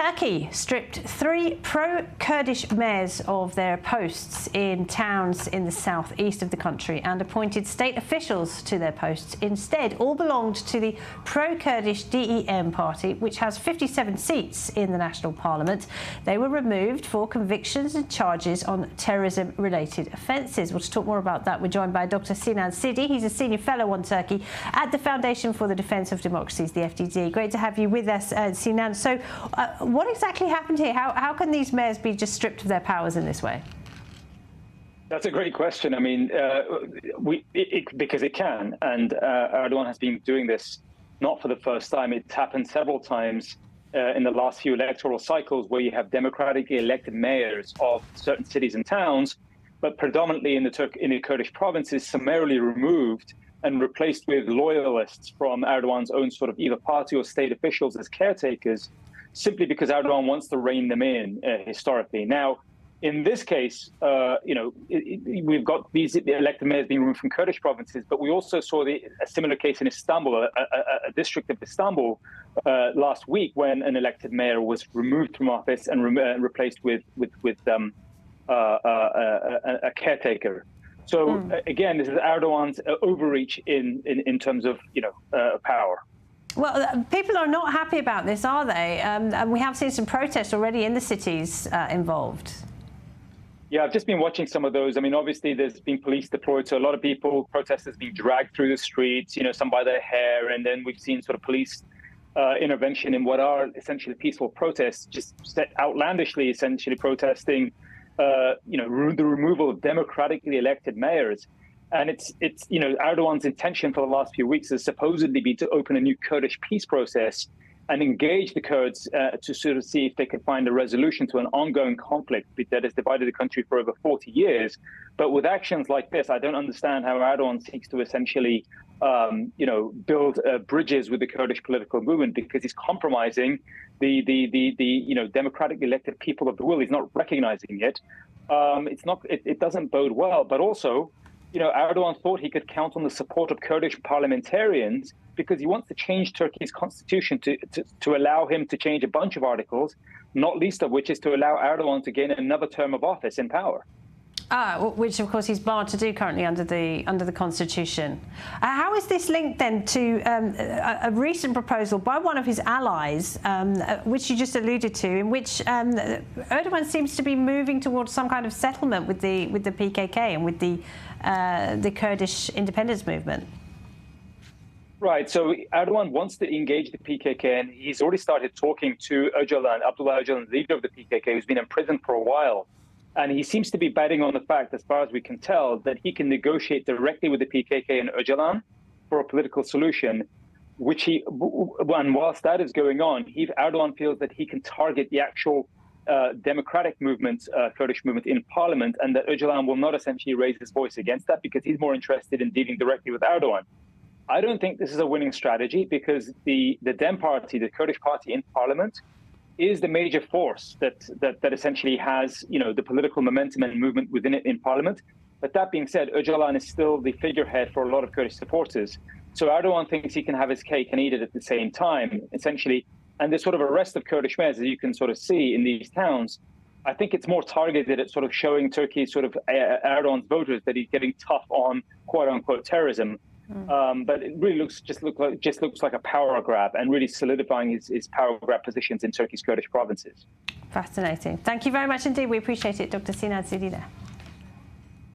Turkey stripped 3 pro-Kurdish mayors of their posts in towns in the southeast of the country and appointed state officials to their posts. Instead, all belonged to the pro-Kurdish DEM party, which has 57 seats in the national parliament. They were removed for convictions and charges on terrorism-related offences. Well, to talk more about that, we're joined by Dr. Sinan Ciddi. He's a senior fellow on Turkey at the Foundation for the Defence of Democracies, the FDD. Great to have you with us, Sinan. So, what exactly happened here? How can these mayors be just stripped of their powers in this way? That's a great question. I mean, because it can, and Erdogan has been doing this not for the first time. It's happened several times in the last few electoral cycles, where you have democratically elected mayors of certain cities and towns, but predominantly in the Kurdish provinces, summarily removed and replaced with loyalists from Erdogan's own sort of either party or state officials as caretakers, simply because Erdogan wants to rein them in historically. Now, in this case, we've got these elected mayors being removed from Kurdish provinces, but we also saw a similar case in Istanbul, a district of Istanbul, last week, when an elected mayor was removed from office and replaced with a caretaker. So again, this is Erdogan's overreach in terms of power. Well, people are not happy about this, are they? And we have seen some protests already in the cities involved. Yeah, I've just been watching some of those. I mean, obviously, there's been police deployed, so a lot of people, protesters, being dragged through the streets, some by their hair, and then we've seen sort of police intervention in what are essentially peaceful protests, just outlandishly, essentially protesting, the removal of democratically elected mayors. And it's Erdogan's intention for the last few weeks has supposedly been to open a new Kurdish peace process and engage the Kurds to sort of see if they could find a resolution to an ongoing conflict that has divided the country for over 40 years. But with actions like this, I don't understand how Erdogan seeks to essentially, build bridges with the Kurdish political movement, because he's compromising the democratically elected people of the will. He's not recognizing it. It doesn't bode well. But also, Erdogan thought he could count on the support of Kurdish parliamentarians because he wants to change Turkey's constitution to allow him to change a bunch of articles, not least of which is to allow Erdogan to gain another term of office in power. Which, of course, he's barred to do currently under the constitution. How is this linked then to a recent proposal by one of his allies, which you just alluded to, in which Erdogan seems to be moving towards some kind of settlement with the PKK and with the Kurdish independence movement? Right. So Erdogan wants to engage the PKK, and he's already started talking to Abdullah Öcalan, leader of the PKK, who's been in prison for a while. And he seems to be betting on the fact, as far as we can tell, that he can negotiate directly with the PKK and Öcalan for a political solution, and whilst that is going on, Erdogan feels that he can target the actual democratic movement, Kurdish movement in parliament, and that Öcalan will not essentially raise his voice against that because he's more interested in dealing directly with Erdogan. I don't think this is a winning strategy, because the DEM party, the Kurdish party in parliament, is the major force that essentially has the political momentum and movement within it in parliament. But that being said, Öcalan is still the figurehead for a lot of Kurdish supporters. So Erdogan thinks he can have his cake and eat it at the same time, essentially. And this sort of arrest of Kurdish mayors, as you can sort of see in these towns, I think it's more targeted at sort of showing Turkey's sort of Erdogan's voters that he's getting tough on quote unquote terrorism. But it really looks like a power grab, and really solidifying his power grab positions in Turkey's Kurdish provinces. Fascinating. Thank you very much indeed. We appreciate it, Dr. Sinan Ciddi there.